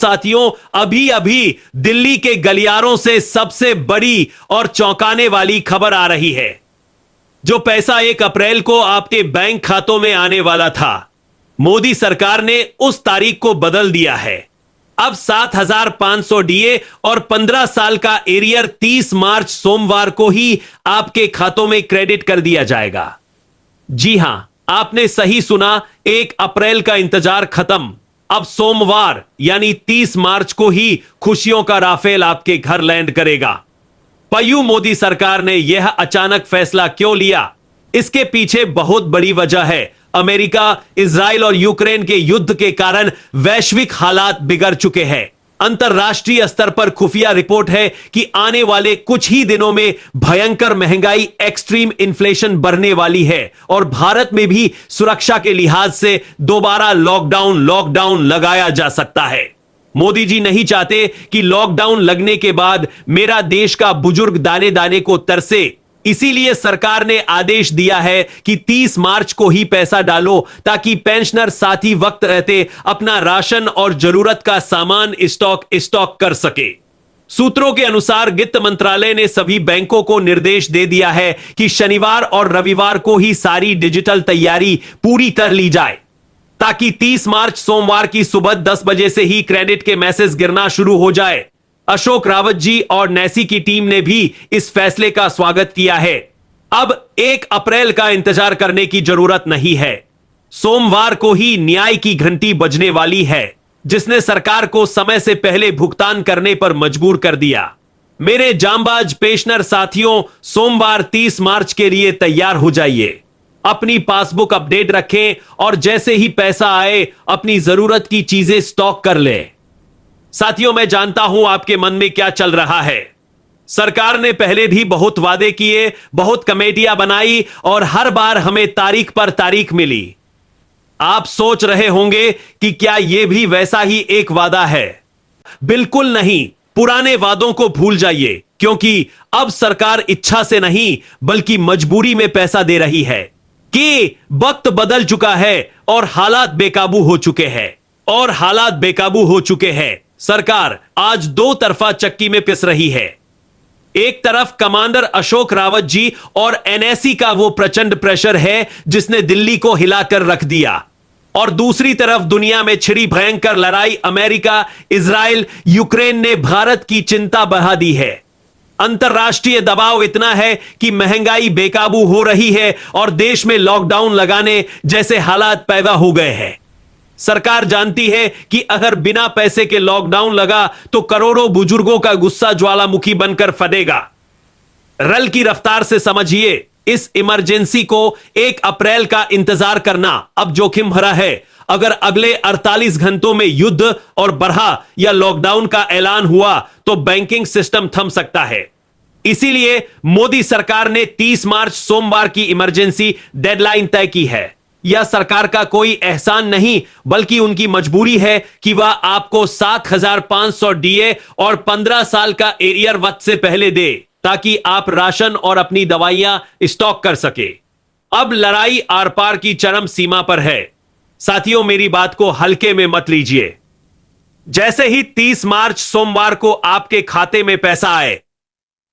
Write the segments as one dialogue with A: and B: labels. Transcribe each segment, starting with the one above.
A: साथियों, अभी अभी दिल्ली के गलियारों से सबसे बड़ी और चौंकाने वाली खबर आ रही है। जो पैसा 1 अप्रैल को आपके बैंक खातों में आने वाला था, मोदी सरकार ने उस तारीख को बदल दिया है। अब 7,500 डीए और 15 साल का एरियर 30 मार्च सोमवार को ही आपके खातों में क्रेडिट कर दिया जाएगा। जी हां, आपने सही सुना, 1 अप्रैल का इंतजार खत्म। अब सोमवार यानी 30 मार्च को ही खुशियों का राफेल आपके घर लैंड करेगा। पय्यू मोदी सरकार ने यह अचानक फैसला क्यों लिया? इसके पीछे बहुत बड़ी वजह है। अमेरिका, इजराइल और यूक्रेन के युद्ध के कारण वैश्विक हालात बिगड़ चुके हैं। अंतरराष्ट्रीय स्तर पर खुफिया रिपोर्ट है कि आने वाले कुछ ही दिनों में भयंकर महंगाई, एक्सट्रीम इन्फ्लेशन बढ़ने वाली है और भारत में भी सुरक्षा के लिहाज से दोबारा लॉकडाउन लगाया जा सकता है। मोदी जी नहीं चाहते कि लॉकडाउन लगने के बाद मेरा देश का बुजुर्ग दाने दाने को तरसे। इसीलिए सरकार ने आदेश दिया है कि 30 मार्च को ही पैसा डालो, ताकि पेंशनर साथी वक्त रहते अपना राशन और जरूरत का सामान स्टॉक कर सके। सूत्रों के अनुसार वित्त मंत्रालय ने सभी बैंकों को निर्देश दे दिया है कि शनिवार और रविवार को ही सारी डिजिटल तैयारी पूरी कर ली जाए, ताकि 30 मार्च सोमवार की सुबह 10 बजे से ही क्रेडिट के मैसेज गिरना शुरू हो जाए। अशोक रावत जी और नैसी की टीम ने भी इस फैसले का स्वागत किया है। अब 1 अप्रैल का इंतजार करने की जरूरत नहीं है। सोमवार को ही न्याय की घंटी बजने वाली है, जिसने सरकार को समय से पहले भुगतान करने पर मजबूर कर दिया। मेरे जांबाज पेंशनर साथियों, सोमवार 30 मार्च के लिए तैयार हो जाइए। अपनी पासबुक अपडेट रखें और जैसे ही पैसा आए अपनी जरूरत की चीजें स्टॉक कर लें। साथियों, मैं जानता हूं आपके मन में क्या चल रहा है। सरकार ने पहले भी बहुत वादे किए, बहुत कमेटियां बनाई और हर बार हमें तारीख पर तारीख मिली। आप सोच रहे होंगे कि क्या यह भी वैसा ही एक वादा है? बिल्कुल नहीं। पुराने वादों को भूल जाइए, क्योंकि अब सरकार इच्छा से नहीं बल्कि मजबूरी में पैसा दे रही है कि वक्त बदल चुका है और हालात बेकाबू हो चुके हैं। सरकार आज दो तरफा चक्की में पिस रही है। एक तरफ कमांडर अशोक रावत जी और एनएसी का वो प्रचंड प्रेशर है जिसने दिल्ली को हिलाकर रख दिया, और दूसरी तरफ दुनिया में छिड़ी भयंकर लड़ाई, अमेरिका, इजराइल, यूक्रेन ने भारत की चिंता बढ़ा दी है। अंतरराष्ट्रीय दबाव इतना है कि महंगाई बेकाबू हो रही है और देश में लॉकडाउन लगाने जैसे हालात पैदा हो गए हैं। सरकार जानती है कि अगर बिना पैसे के लॉकडाउन लगा तो करोड़ों बुजुर्गों का गुस्सा ज्वालामुखी बनकर फटेगा। रल की रफ्तार से समझिए, इस इमरजेंसी को 1 अप्रैल का इंतजार करना अब जोखिम भरा है। अगर अगले 48 घंटों में युद्ध और बढ़ा या लॉकडाउन का ऐलान हुआ तो बैंकिंग सिस्टम थम सकता है। इसीलिए मोदी सरकार ने 30 मार्च सोमवार की इमरजेंसी डेडलाइन तय की है। यह सरकार का कोई एहसान नहीं बल्कि उनकी मजबूरी है कि वह आपको 7,500 डीए और 15 साल का एरियर वक्त से पहले दे, ताकि आप राशन और अपनी दवाइयां स्टॉक कर सके। अब लड़ाई आर पार की चरम सीमा पर है। साथियों, मेरी बात को हल्के में मत लीजिए। जैसे ही 30 मार्च सोमवार को आपके खाते में पैसा आए,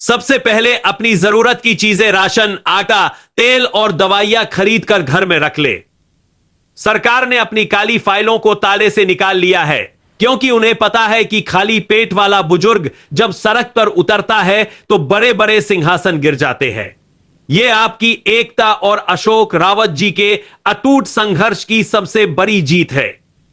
A: सबसे पहले अपनी जरूरत की चीजें, राशन, आटा, तेल और दवाइयां खरीद कर घर में रख ले। सरकार ने अपनी काली फाइलों को ताले से निकाल लिया है, क्योंकि उन्हें पता है कि खाली पेट वाला बुजुर्ग जब सड़क पर उतरता है तो बड़े बड़े सिंहासन गिर जाते हैं। यह आपकी एकता और अशोक रावत जी के अटूट संघर्ष की सबसे बड़ी जीत है।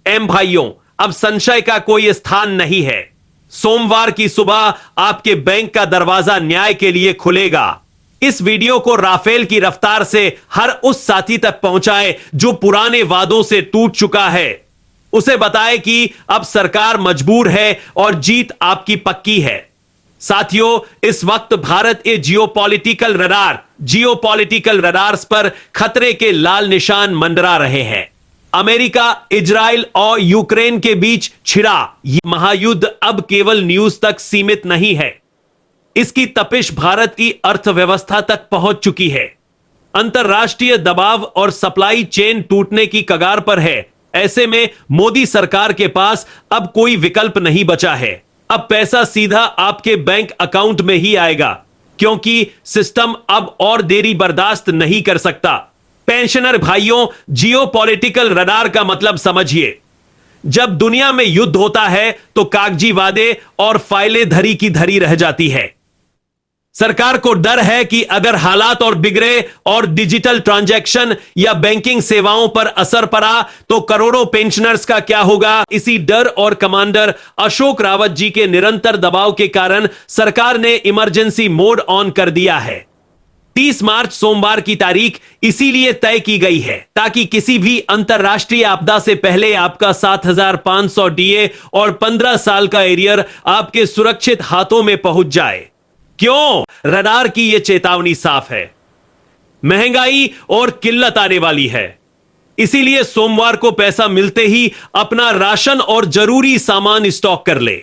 A: भाइयों, अब संशय का कोई स्थान नहीं है। सोमवार की सुबह आपके बैंक का दरवाजा न्याय के लिए खुलेगा। इस वीडियो को राफेल की रफ्तार से हर उस साथी तक पहुंचाएं जो पुराने वादों से टूट चुका है। उसे बताएं कि अब सरकार मजबूर है और जीत आपकी पक्की है। साथियों, इस वक्त भारत के जियोपॉलिटिकल रडार्स पर खतरे के लाल निशान मंडरा रहे हैं। अमेरिका, इजराइल और यूक्रेन के बीच छिड़ा यह महायुद्ध अब केवल न्यूज तक सीमित नहीं है। इसकी तपिश भारत की अर्थव्यवस्था तक पहुंच चुकी है। अंतरराष्ट्रीय दबाव और सप्लाई चेन टूटने की कगार पर है। ऐसे में मोदी सरकार के पास अब कोई विकल्प नहीं बचा है। अब पैसा सीधा आपके बैंक अकाउंट में ही आएगा, क्योंकि सिस्टम अब और देरी बर्दाश्त नहीं कर सकता। पेंशनर भाइयों, जियोपॉलिटिकल रडार का मतलब समझिए। जब दुनिया में युद्ध होता है तो कागजी वादे और फाइलें धरी की धरी रह जाती है। सरकार को डर है कि अगर हालात और बिगड़े और डिजिटल ट्रांजैक्शन या बैंकिंग सेवाओं पर असर पड़ा तो करोड़ों पेंशनर्स का क्या होगा। इसी डर और कमांडर अशोक रावत जी के निरंतर दबाव के कारण सरकार ने इमरजेंसी मोड ऑन कर दिया है। 30 मार्च सोमवार की तारीख इसीलिए तय की गई है ताकि किसी भी अंतरराष्ट्रीय आपदा से पहले आपका 7,500 डीए और 15 साल का एरियर आपके सुरक्षित हाथों में पहुंच जाए। क्यों? रडार की यह चेतावनी साफ है, महंगाई और किल्लत आने वाली है। इसीलिए सोमवार को पैसा मिलते ही अपना राशन और जरूरी सामान स्टॉक कर ले।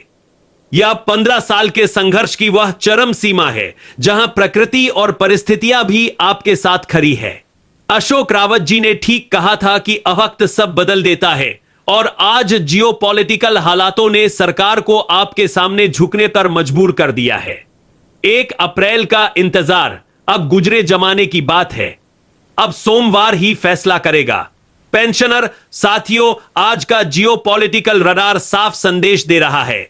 A: यह 15 साल के संघर्ष की वह चरम सीमा है जहां प्रकृति और परिस्थितियां भी आपके साथ खड़ी है। अशोक रावत जी ने ठीक कहा था कि वक्त सब बदल देता है, और आज जियोपॉलिटिकल हालातों ने सरकार को आपके सामने झुकने पर मजबूर कर दिया है। 1 अप्रैल का इंतजार अब गुजरे जमाने की बात है। अब सोमवार ही फैसला करेगा। पेंशनर साथियों, आज का जियोपॉलिटिकल रडार साफ संदेश दे रहा है।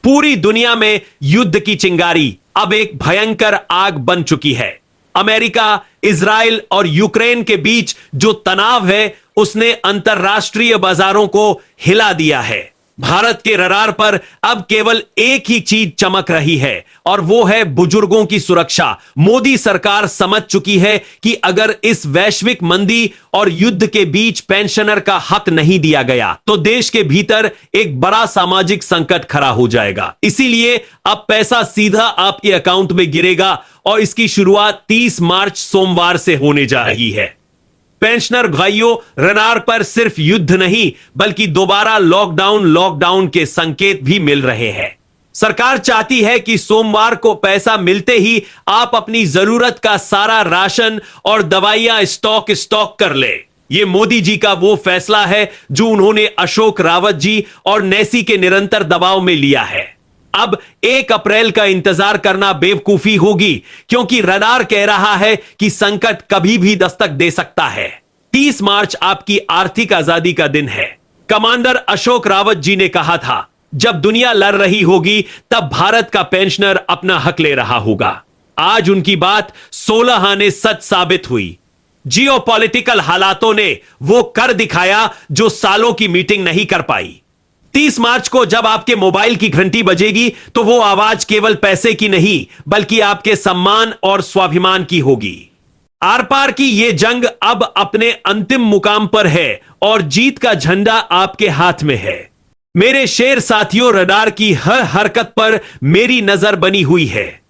A: पूरी दुनिया में युद्ध की चिंगारी अब एक भयंकर आग बन चुकी है। अमेरिका, इजराइल और यूक्रेन के बीच जो तनाव है उसने अंतरराष्ट्रीय बाजारों को हिला दिया है। भारत के रडार पर अब केवल एक ही चीज चमक रही है, और वो है बुजुर्गों की सुरक्षा। मोदी सरकार समझ चुकी है कि अगर इस वैश्विक मंदी और युद्ध के बीच पेंशनर का हक नहीं दिया गया तो देश के भीतर एक बड़ा सामाजिक संकट खड़ा हो जाएगा। इसीलिए अब पैसा सीधा आपके अकाउंट में गिरेगा, और इसकी शुरुआत 30 मार्च सोमवार से होने जा रही है। पेंशनर भाइयों, रडार पर सिर्फ युद्ध नहीं बल्कि दोबारा लॉकडाउन के संकेत भी मिल रहे हैं। सरकार चाहती है कि सोमवार को पैसा मिलते ही आप अपनी जरूरत का सारा राशन और दवाइयां स्टॉक कर ले। यह मोदी जी का वो फैसला है जो उन्होंने अशोक रावत जी और नेसी के निरंतर दबाव में लिया है। अब 1 अप्रैल का इंतजार करना बेवकूफी होगी, क्योंकि रडार कह रहा है कि संकट कभी भी दस्तक दे सकता है। 30 मार्च आपकी आर्थिक आजादी का दिन है। कमांडर अशोक रावत जी ने कहा था, जब दुनिया लड़ रही होगी तब भारत का पेंशनर अपना हक ले रहा होगा। आज उनकी बात 16 आने सच साबित हुई। जियोपॉलिटिकल हालातों ने वो कर दिखाया जो सालों की मीटिंग नहीं कर पाई। 30 मार्च को जब आपके मोबाइल की घंटी बजेगी तो वो आवाज केवल पैसे की नहीं बल्कि आपके सम्मान और स्वाभिमान की होगी। आर पार की ये जंग अब अपने अंतिम मुकाम पर है और जीत का झंडा आपके हाथ में है। मेरे शेर साथियों, रडार की हर हरकत पर मेरी नजर बनी हुई है।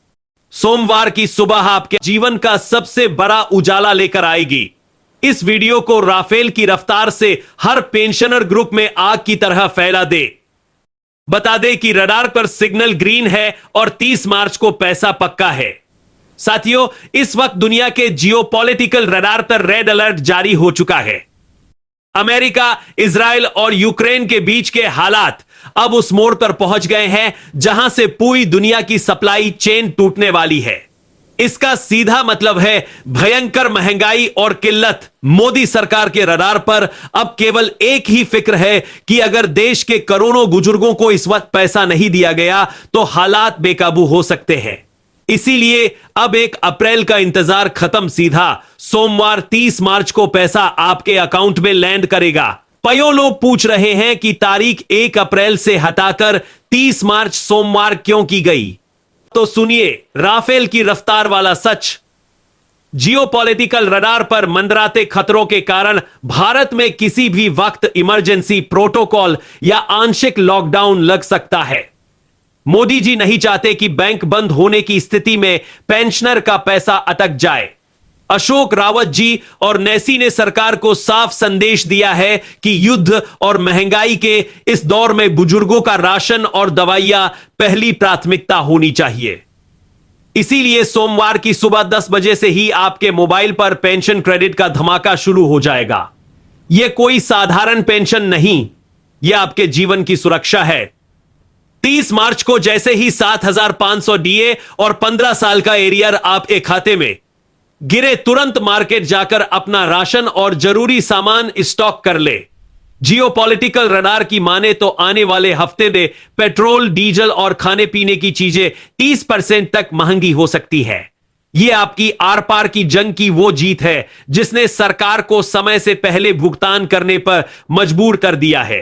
A: सोमवार की सुबह आपके जीवन का सबसे बड़ा उजाला लेकर आएगी। इस वीडियो को राफेल की रफ्तार से हर पेंशनर ग्रुप में आग की तरह फैला दे। बता दे कि रडार पर सिग्नल ग्रीन है और 30 मार्च को पैसा पक्का है। साथियों, इस वक्त दुनिया के जियोपॉलिटिकल रडार पर रेड अलर्ट जारी हो चुका है। अमेरिका, इजराइल और यूक्रेन के बीच के हालात अब उस मोड़ पर पहुंच गए हैं जहां से पूरी दुनिया की सप्लाई चेन टूटने वाली है। इसका सीधा मतलब है भयंकर महंगाई और किल्लत। मोदी सरकार के रडार पर अब केवल एक ही फिक्र है कि अगर देश के करोड़ों बुजुर्गों को इस वक्त पैसा नहीं दिया गया तो हालात बेकाबू हो सकते हैं। इसीलिए अब 1 अप्रैल का इंतजार खत्म, सीधा सोमवार 30 मार्च को पैसा आपके अकाउंट में लैंड करेगा। कईयों लोग पूछ रहे हैं कि तारीख 1 अप्रैल से हटाकर 30 मार्च सोमवार क्यों की गई। तो सुनिए राफेल की रफ्तार वाला सच। जियोपॉलिटिकल रडार पर मंडराते खतरों के कारण भारत में किसी भी वक्त इमरजेंसी प्रोटोकॉल या आंशिक लॉकडाउन लग सकता है। मोदी जी नहीं चाहते कि बैंक बंद होने की स्थिति में पेंशनर का पैसा अटक जाए। अशोक रावत जी और नेसी ने सरकार को साफ संदेश दिया है कि युद्ध और महंगाई के इस दौर में बुजुर्गों का राशन और दवाइयां पहली प्राथमिकता होनी चाहिए। इसीलिए सोमवार की सुबह 10 बजे से ही आपके मोबाइल पर पेंशन क्रेडिट का धमाका शुरू हो जाएगा। यह कोई साधारण पेंशन नहीं, यह आपके जीवन की सुरक्षा है। 30 मार्च को जैसे ही 7,500 डीए और 15 साल का एरियर आपके खाते में गिरे, तुरंत मार्केट जाकर अपना राशन और जरूरी सामान स्टॉक कर ले। जियोपॉलिटिकल रडार की माने तो आने वाले हफ्ते में पेट्रोल, डीजल और खाने पीने की चीजें 30% तक महंगी हो सकती है। यह आपकी आर पार की जंग की वो जीत है जिसने सरकार को समय से पहले भुगतान करने पर मजबूर कर दिया है।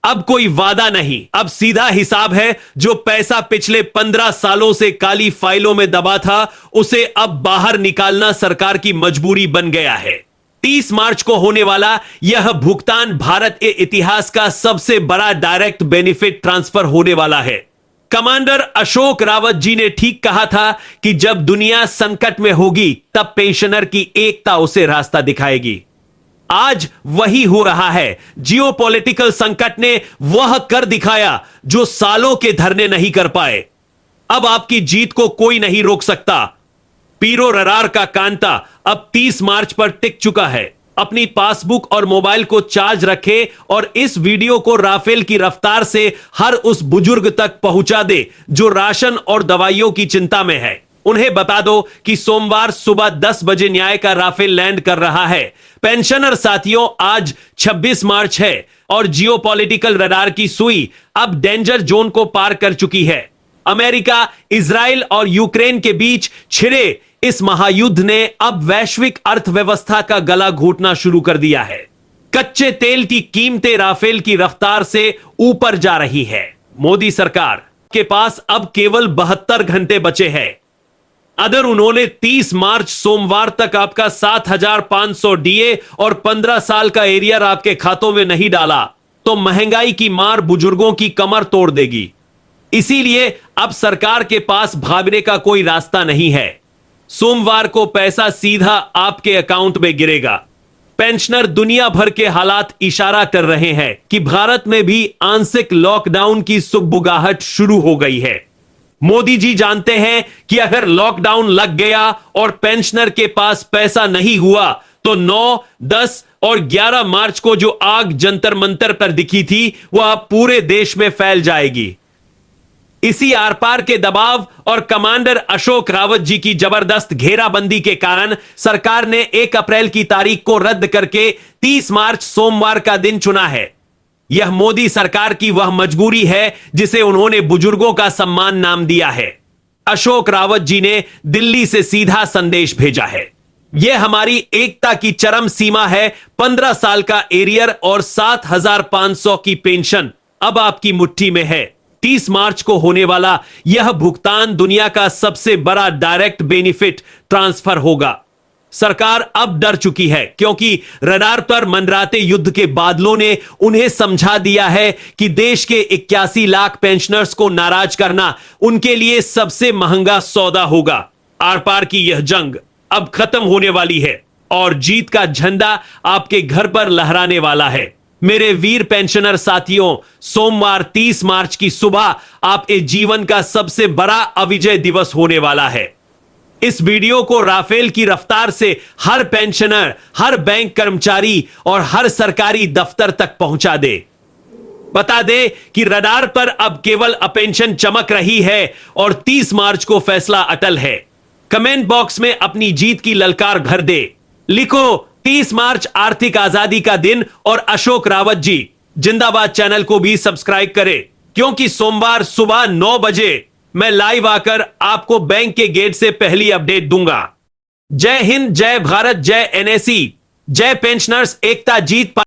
A: अब कोई वादा नहीं, अब सीधा हिसाब है। जो पैसा पिछले 15 सालों से काली फाइलों में दबा था, उसे अब बाहर निकालना सरकार की मजबूरी बन गया है। 30 मार्च को होने वाला यह भुगतान भारत के इतिहास का सबसे बड़ा डायरेक्ट बेनिफिट ट्रांसफर होने वाला है। कमांडर अशोक रावत जी ने ठीक कहा था कि जब दुनिया संकट में होगी, तब पेंशनर की एकता उसे रास्ता दिखाएगी। आज वही हो रहा है। जियोपॉलिटिकल संकट ने वह कर दिखाया जो सालों के धरने नहीं कर पाए। अब आपकी जीत को कोई नहीं रोक सकता। पीरो रडार का कांटा अब 30 मार्च पर टिक चुका है। अपनी पासबुक और मोबाइल को चार्ज रखें और इस वीडियो को राफेल की रफ्तार से हर उस बुजुर्ग तक पहुंचा दे जो राशन और दवाइयों की चिंता में है। उन्हें बता दो कि सोमवार सुबह 10 बजे न्याय का राफेल लैंड कर रहा है। पेंशनर साथियों, आज 26 मार्च है और जियोपॉलिटिकल रडार की सुई अब डेंजर जोन को पार कर चुकी है। अमेरिका, इजराइल और यूक्रेन के बीच छिड़े इस महायुद्ध ने अब वैश्विक अर्थव्यवस्था का गला घोटना शुरू कर दिया है। कच्चे तेल की कीमतें राफेल की रफ्तार से ऊपर जा रही है। मोदी सरकार के पास अब केवल 72 घंटे बचे हैं। अगर उन्होंने 30 मार्च सोमवार तक आपका 7,500 डीए और 15 साल का एरियर आपके खातों में नहीं डाला, तो महंगाई की मार बुजुर्गों की कमर तोड़ देगी। इसीलिए अब सरकार के पास भागने का कोई रास्ता नहीं है। सोमवार को पैसा सीधा आपके अकाउंट में गिरेगा। पेंशनर दुनिया भर के हालात इशारा कर रहे हैं कि भारत में भी आंशिक लॉकडाउन की सुगबुगाहट शुरू हो गई है। मोदी जी जानते हैं कि अगर लॉकडाउन लग गया और पेंशनर के पास पैसा नहीं हुआ, तो 9, 10 और 11 मार्च को जो आग जंतर मंतर पर दिखी थी, वह पूरे देश में फैल जाएगी। इसी आर पार के दबाव और कमांडर अशोक रावत जी की जबरदस्त घेराबंदी के कारण सरकार ने 1 अप्रैल की तारीख को रद्द करके 30 मार्च सोमवार का दिन चुना है। यह मोदी सरकार की वह मजबूरी है जिसे उन्होंने बुजुर्गों का सम्मान नाम दिया है। अशोक रावत जी ने दिल्ली से सीधा संदेश भेजा है। यह हमारी एकता की चरम सीमा है। 15 साल का एरियर और 7,500 की पेंशन अब आपकी मुट्ठी में है। 30 मार्च को होने वाला यह भुगतान दुनिया का सबसे बड़ा डायरेक्ट बेनिफिट ट्रांसफर होगा। सरकार अब डर चुकी है क्योंकि रडार पर मंडराते युद्ध के बादलों ने उन्हें समझा दिया है कि देश के 81 लाख पेंशनर्स को नाराज करना उनके लिए सबसे महंगा सौदा होगा। आर पार की यह जंग अब खत्म होने वाली है और जीत का झंडा आपके घर पर लहराने वाला है। मेरे वीर पेंशनर साथियों, सोमवार 30 मार्च की सुबह आपके जीवन का सबसे बड़ा अविजय दिवस होने वाला है। इस वीडियो को राफेल की रफ्तार से हर पेंशनर, हर बैंक कर्मचारी और हर सरकारी दफ्तर तक पहुंचा दे। बता दे कि रडार पर अब केवल पेंशन चमक रही है और 30 मार्च को फैसला अटल है। कमेंट बॉक्स में अपनी जीत की ललकार भर दे। लिखो 30 मार्च आर्थिक आजादी का दिन और अशोक रावत जी जिंदाबाद। चैनल को भी सब्सक्राइब करें क्योंकि सोमवार सुबह 9 बजे मैं लाइव आकर आपको बैंक के गेट से पहली अपडेट दूंगा। जय हिंद, जय भारत, जय एनएसी, जय पेंशनर्स, एकता जीत।